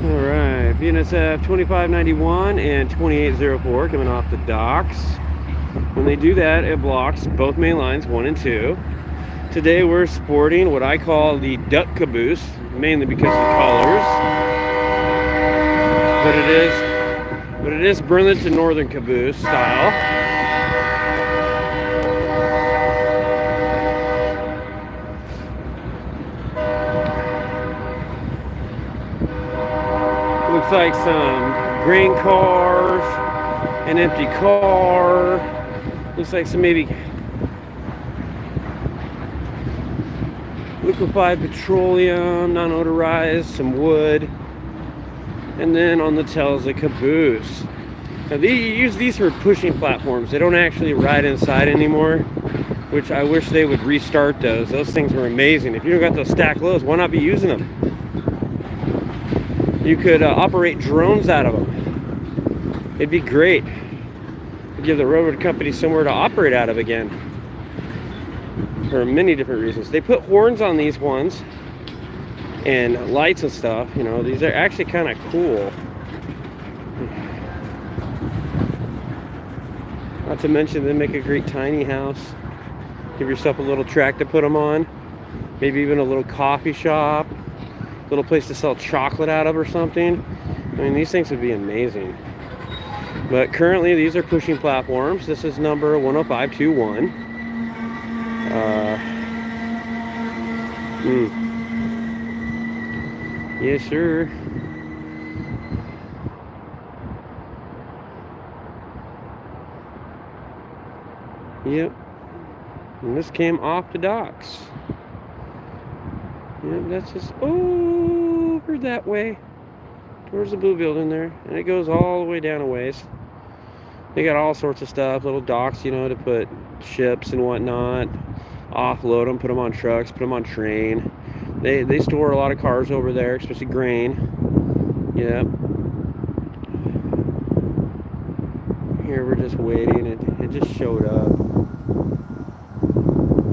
Alright, BNSF 2591 and 2804 coming off the docks. When they do that, it blocks both main lines 1 and 2. Today we're sporting what I call the duck caboose, mainly because of the colors. But it is Burlington Northern caboose style. Looks like some grain cars, an empty car. Looks like some maybe liquefied petroleum, non-odorized, some wood. And then on the tail is a caboose. Now you use these for pushing platforms. They don't actually ride inside anymore, which I wish they would restart those. Those things were amazing. If you don't got those stack loads, why not be using them? You could operate drones out of them. It'd be great. It'd give the railroad company somewhere to operate out of again. For many different reasons. They put horns on these ones and lights and stuff. You know, these are actually kind of cool. Not to mention they make a great tiny house. Give yourself a little track to put them on. Maybe even a little coffee shop. Little place to sell chocolate out of or something. I mean, these things would be amazing. But currently these are pushing platforms. This is number 10521. Yes, sir. Yep. And this came off the docks. Yep, that's just over that way towards the blue building there, and it goes all the way down a ways. They got all sorts of stuff, little docks, you know, to put ships and whatnot, offload them, put them on trucks, put them on train. They store a lot of cars over there, especially grain. Yep. Here we're just waiting. It just showed up.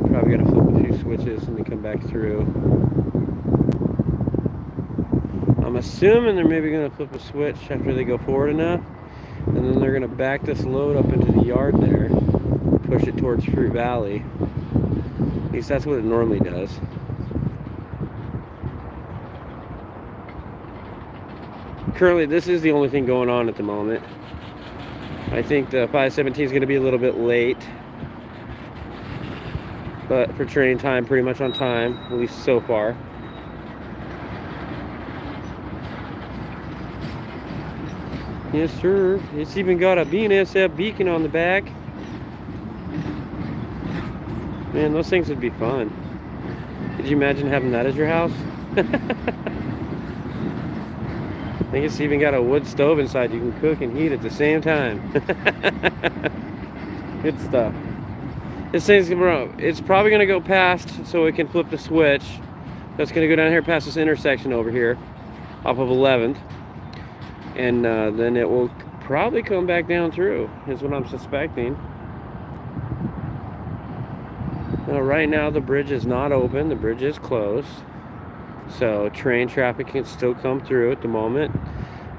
Probably gotta flip a few switches and then come back through. I'm assuming they're maybe going to flip a switch after they go forward enough, and then they're going to back this load up into the yard there, push it towards Fruit Valley. At least that's what it normally does. Currently, this is the only thing going on at the moment. I think the 517 is going to be a little bit late, but for train time, pretty much on time, at least so far. Yes, sir. It's even got a BNSF beacon on the back. Man, those things would be fun. Could you imagine having that as your house? I think it's even got a wood stove inside. You can cook and heat at the same time. Good stuff. This thing's, it's probably going to go past so it can flip the switch. That's going to go down here past this intersection over here off of 11th. And then it will probably come back down through, is what I'm suspecting. Now, right now the bridge is not open, the bridge is closed, so train traffic can still come through at the moment.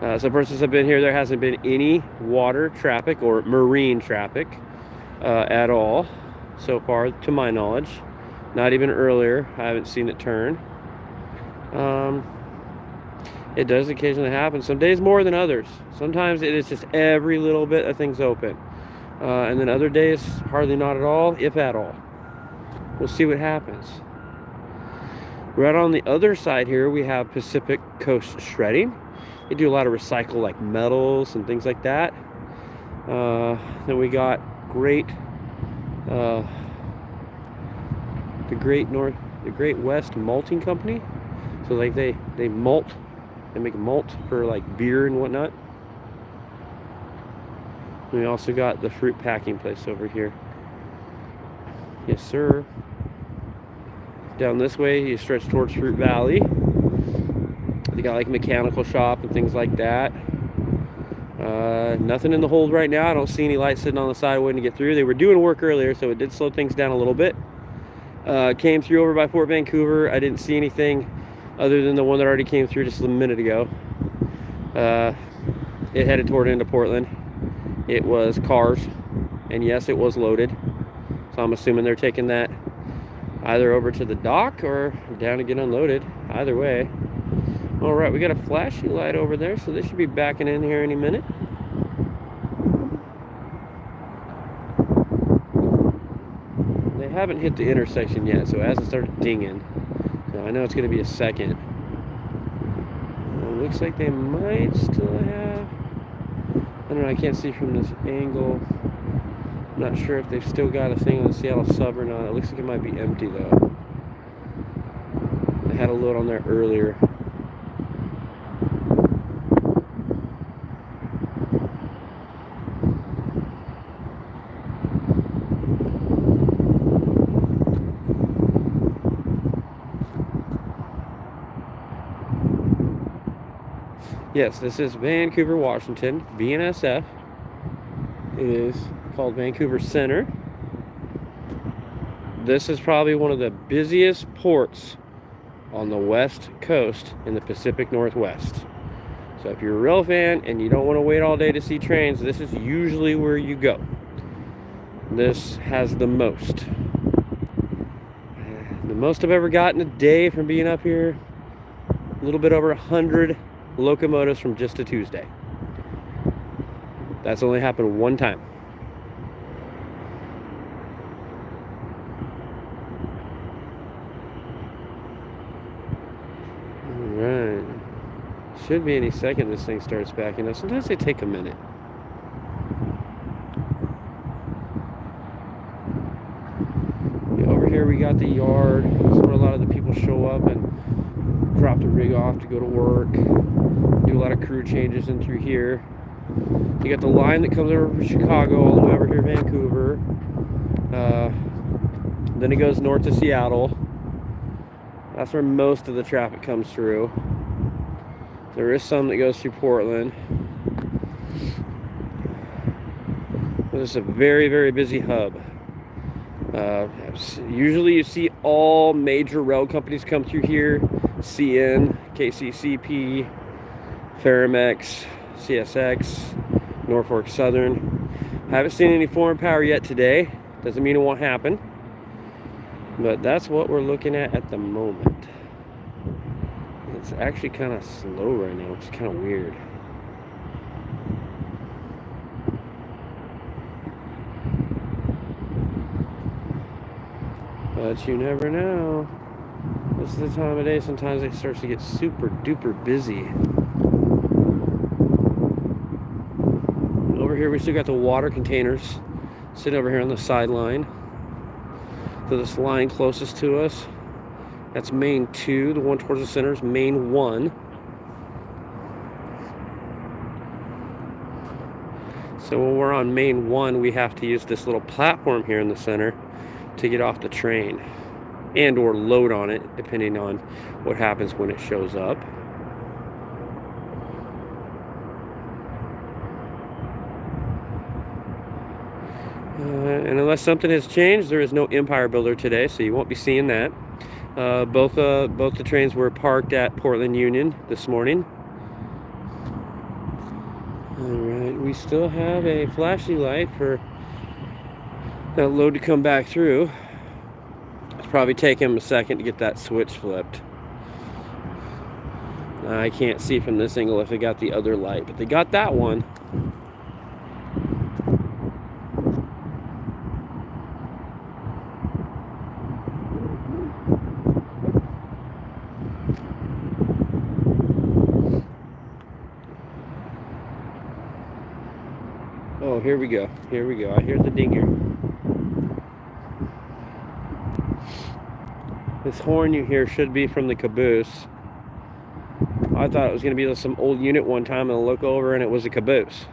So ever since I've been here, there hasn't been any water traffic or marine traffic at all so far, to my knowledge. Not even earlier, I haven't seen it turn. It does occasionally happen, some days more than others. Sometimes it is just every little bit of things open. And then other days, hardly not at all, if at all. We'll see what happens. Right on the other side here, we have Pacific Coast Shredding. They do a lot of recycle like metals and things like that. Then we got the Great West Malting Company. So like they malt. They make malt for like beer and whatnot. And we also got the fruit packing place over here. Yes, sir. Down this way, you stretch towards Fruit Valley. They got like a mechanical shop and things like that. Nothing in the hold right now. I don't see any lights sitting on the side waiting to get through. They were doing work earlier, so it did slow things down a little bit. Came through over by Fort Vancouver. I didn't see anything other than the one that already came through just a minute ago. It headed toward into Portland. It was cars, and yes, it was loaded. So I'm assuming they're taking that either over to the dock or down to get unloaded. Either way. All right, we got a flashing light over there, so they should be backing in here any minute. They haven't hit the intersection yet, so it hasn't started dinging. So I know it's going to be a second. It looks like they might still have... I don't know, I can't see from this angle. I'm not sure if they've still got a thing on the Seattle sub or not. It looks like it might be empty, though. They had a load on there earlier. Yes, this is Vancouver, Washington. BNSF. It is called Vancouver Center. This is probably one of the busiest ports on the west coast in the Pacific Northwest. So if you're a rail fan and you don't want to wait all day to see trains, this is usually where you go. This has the most. The most I've ever gotten a day from being up here, a little bit over 100 locomotives from just a Tuesday. That's only happened one time. Alright. Should be any second this thing starts backing up. Sometimes they take a minute. Yeah, over here we got the yard. That's where a lot of the people show up and drop the rig off to go to work. Do a lot of crew changes in through here. You got the line that comes over from Chicago all the way over here to Vancouver. Then it goes north to Seattle. That's where most of the traffic comes through. There is some that goes through Portland. This is a very, very busy hub. Usually you see all major rail companies come through here. CN, KCCP, Ferromex, CSX, Norfolk Southern. Haven't seen any foreign power yet today. Doesn't mean it won't happen. But that's what we're looking at the moment. It's actually kind of slow right now, which is kind of weird. But you never know. This is the time of day sometimes it starts to get super duper busy. Over here we still got the water containers sitting over here on the sideline. So this line closest to us, that's main 2. The one towards the center is main 1. So when we're on main 1, we have to use this little platform here in the center to get off the train and or load on it, depending on what happens when it shows up. And unless something has changed, there is no Empire Builder today, so you won't be seeing that. Both the trains were parked at Portland Union this morning. Alright, we still have a flashing light for that load to come back through. It's probably taking them a second to get that switch flipped. I can't see from this angle if they got the other light, but they got that one. Oh, here we go. Here we go. I hear the dinger. This horn you hear should be from the caboose. I thought it was going to be some old unit one time, and I look over and it was a caboose.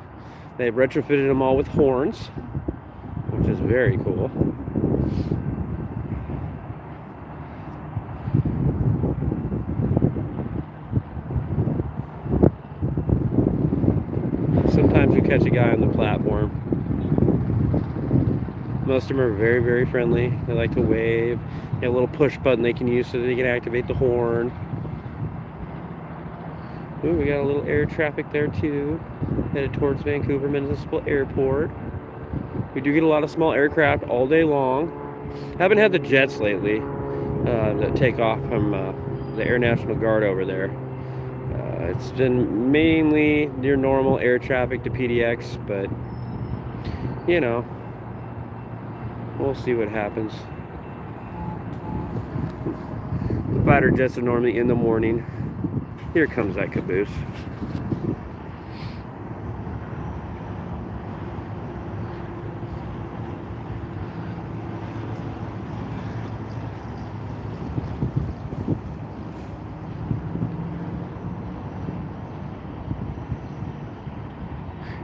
They've retrofitted them all with horns, which is very cool. Sometimes you catch a guy on the platform. Most of them are very, very friendly. They like to wave. They have a little push button they can use so they can activate the horn. Ooh, we got a little air traffic there too, headed towards Vancouver Municipal Airport. We do get a lot of small aircraft all day long. Haven't had the jets lately that take off from the Air National Guard over there. It's been mainly your normal air traffic to PDX, but you know, we'll see what happens. The fighter jets are normally in the morning. Here comes that caboose.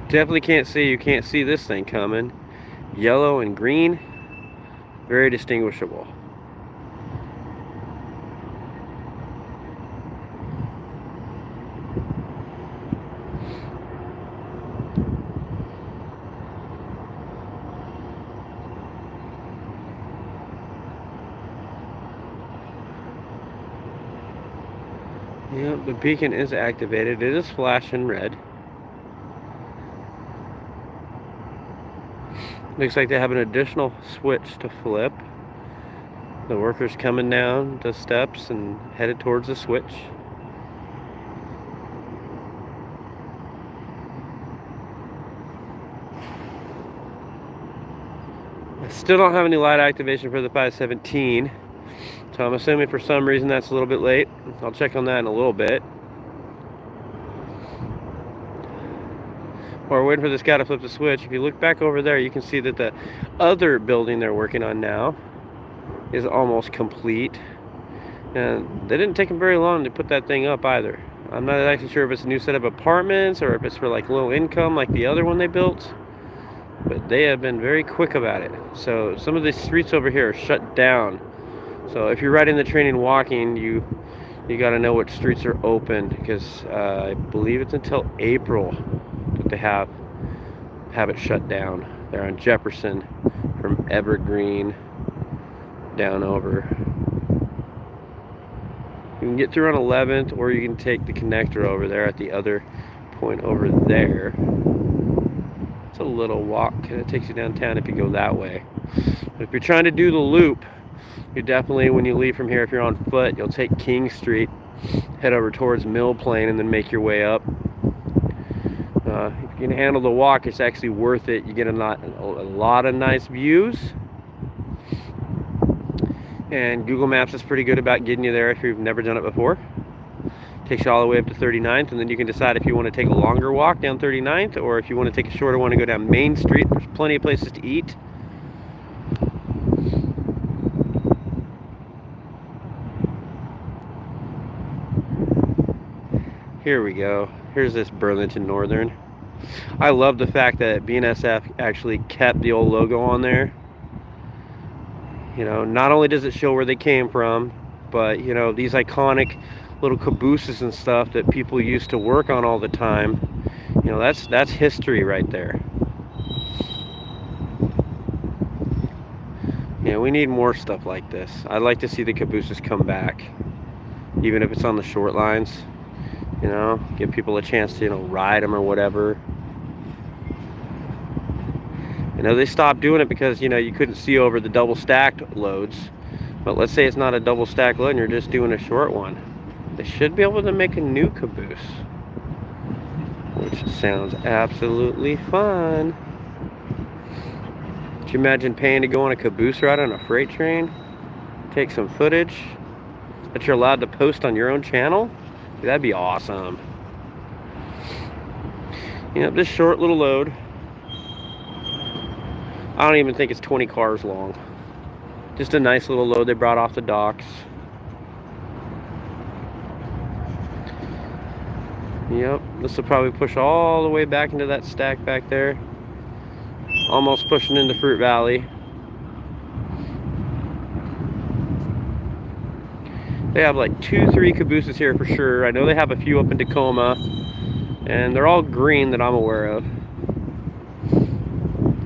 Definitely can't see, you can't see this thing coming. Yellow and green, very distinguishable. Yep, the beacon is activated. It is flashing red. Looks like they have an additional switch to flip. The worker's coming down the steps and headed towards the switch. I still don't have any light activation for the 517, so I'm assuming for some reason that's a little bit late. I'll check on that in a little bit. While we're waiting for this guy to flip the switch, if you look back over there, you can see that the other building they're working on now is almost complete. And they didn't take them very long to put that thing up either. I'm not actually sure if it's a new set of apartments or if it's for like low income like the other one they built, but they have been very quick about it. So some of the streets over here are shut down. So if you're riding the train and walking, you got to know which streets are open, because I believe it's until April that they have it shut down. They're on Jefferson from Evergreen down over. You can get through on 11th, or you can take the connector over there at the other point over there. It's a little walk, and it takes you downtown if you go that way. But if you're trying to do the loop, you definitely, when you leave from here, if you're on foot, you'll take King Street, head over towards Mill Plain, and then make your way up. If you can handle the walk, it's actually worth it. You get a lot of nice views. And Google Maps is pretty good about getting you there if you've never done it before. Takes you all the way up to 39th, and then you can decide if you want to take a longer walk down 39th, or if you want to take a shorter one and go down Main Street. There's plenty of places to eat. Here we go. Here's this Burlington Northern. I love the fact that BNSF actually kept the old logo on there. You know, not only does it show where they came from, but you know, these iconic little cabooses and stuff that people used to work on all the time, you know, that's history right there. Yeah, we need more stuff like this. I'd like to see the cabooses come back, even if it's on the short lines. You know, give people a chance to, you know, ride them or whatever. You know, they stopped doing it because, you know, you couldn't see over the double stacked loads. But let's say it's not a double stack load and you're just doing a short one. They should be able to make a new caboose, which sounds absolutely fun. Could you imagine paying to go on a caboose ride on a freight train? Take some footage that you're allowed to post on your own channel? That'd be awesome. You know, this short little load, I don't even think it's 20 cars long. Just a nice little load they brought off the docks. Yep, this will probably push all the way back into that stack back there. Almost pushing into Fruit Valley. They have like 2-3 cabooses here for sure. I know they have a few up in Tacoma, and they're all green that I'm aware of.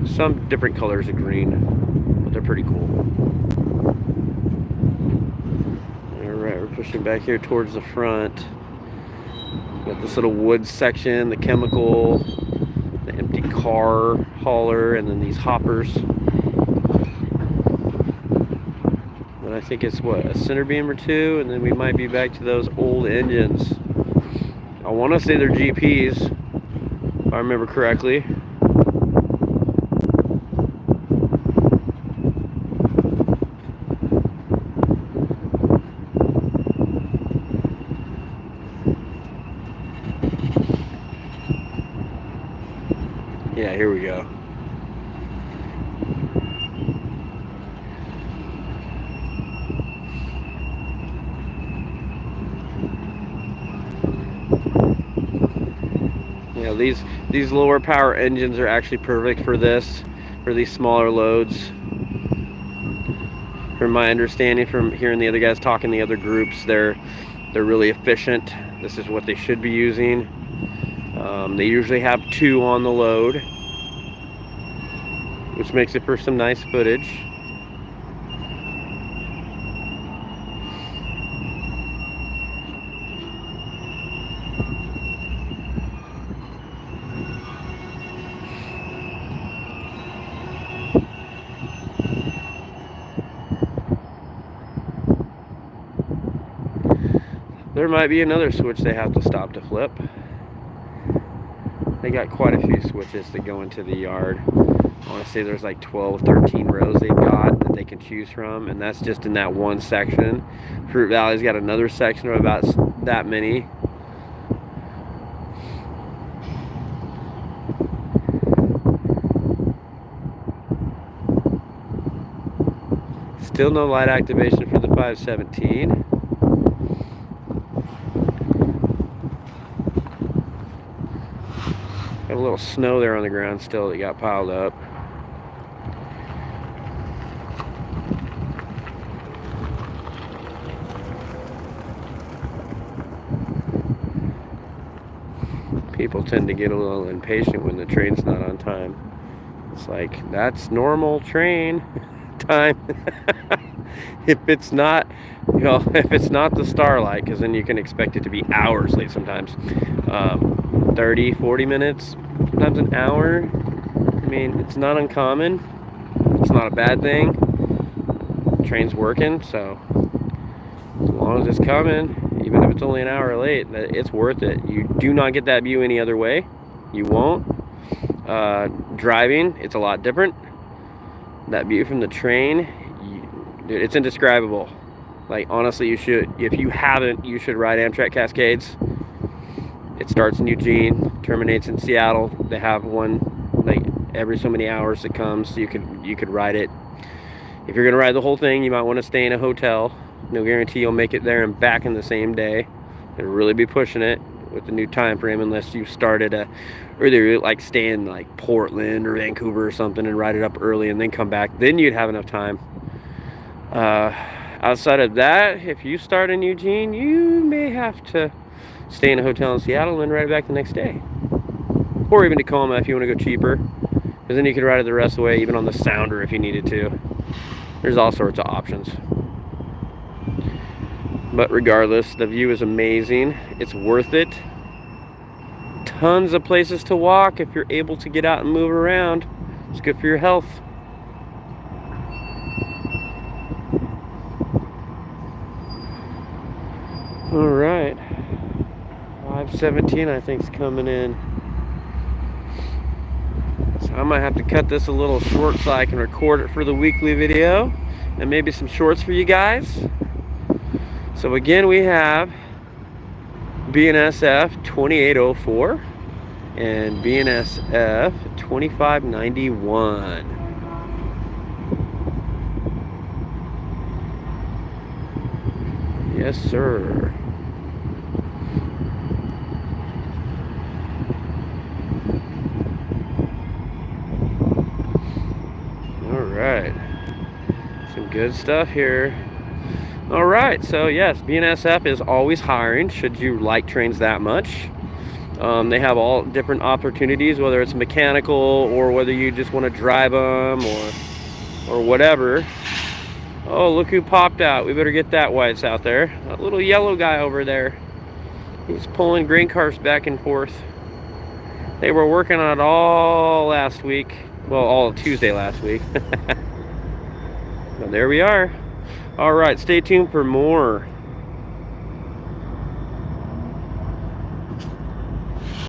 Some different colors of green, but they're pretty cool. All right, we're pushing back here towards the front. Got this little wood section, the chemical, the empty car hauler, and then these hoppers. And I think it's what, a center beam or two, and then we might be back to those old engines. I want to say they're GPs, if I remember correctly. Yeah, here we go. You know, these lower power engines are actually perfect for this, for these smaller loads. From my understanding, from hearing the other guys talking, the other groups, they're really efficient. This is what they should be using. They usually have 2 on the load, which makes it for some nice footage. There might be another switch they have to stop to flip. They got quite a few switches that go into the yard. I want to say there's like 12, 13 rows they've got that they can choose from, and that's just in that one section. Fruit Valley's got another section of about that many. Still no light activation for the 517. Got a little snow there on the ground still that got piled up. People tend to get a little impatient when the train's not on time. It's like, that's normal train time. If it's not, you know, if it's not the Starlight, because then you can expect it to be hours late sometimes. 30, 40 minutes, sometimes an hour. I mean, it's not uncommon. It's not a bad thing. The train's working, so as long as it's coming, even if it's only an hour late, it's worth it. You do not get that view any other way. You won't. Driving, it's a lot different. That view from the train, it's indescribable. Like, honestly, you should, if you haven't, you should ride Amtrak Cascades. It starts in Eugene, terminates in Seattle. They have one like every so many hours that comes, so you could ride it. If you're gonna ride the whole thing, you might want to stay in a hotel. No guarantee you'll make it there and back in the same day. They'll really be pushing it with the new time frame, unless you started or they like stay in like Portland or Vancouver or something and ride it up early and then come back. Then you'd have enough time. Outside of that, if you start in Eugene, you may have to stay in a hotel in Seattle and then ride it back the next day. Or even Tacoma if you want to go cheaper, because then you could ride it the rest of the way, even on the Sounder if you needed to. There's all sorts of options. But regardless, the view is amazing. It's worth it. Tons of places to walk if you're able to get out and move around. It's good for your health. All right. 517 I think is coming in. So I might have to cut this a little short so I can record it for the weekly video and maybe some shorts for you guys. So again, we have BNSF 2804 and BNSF 2591. Yes, sir. All right. Some good stuff here. All right, so yes, BNSF is always hiring should you like trains that much. They have all different opportunities, whether it's mechanical or whether you just want to drive them or whatever. Oh, look who popped out. We better get that whites out there. That little yellow guy over there. He's pulling grain cars back and forth. They were working on it all last week. Well, all Tuesday last week. Well, there we are. All right, stay tuned for more.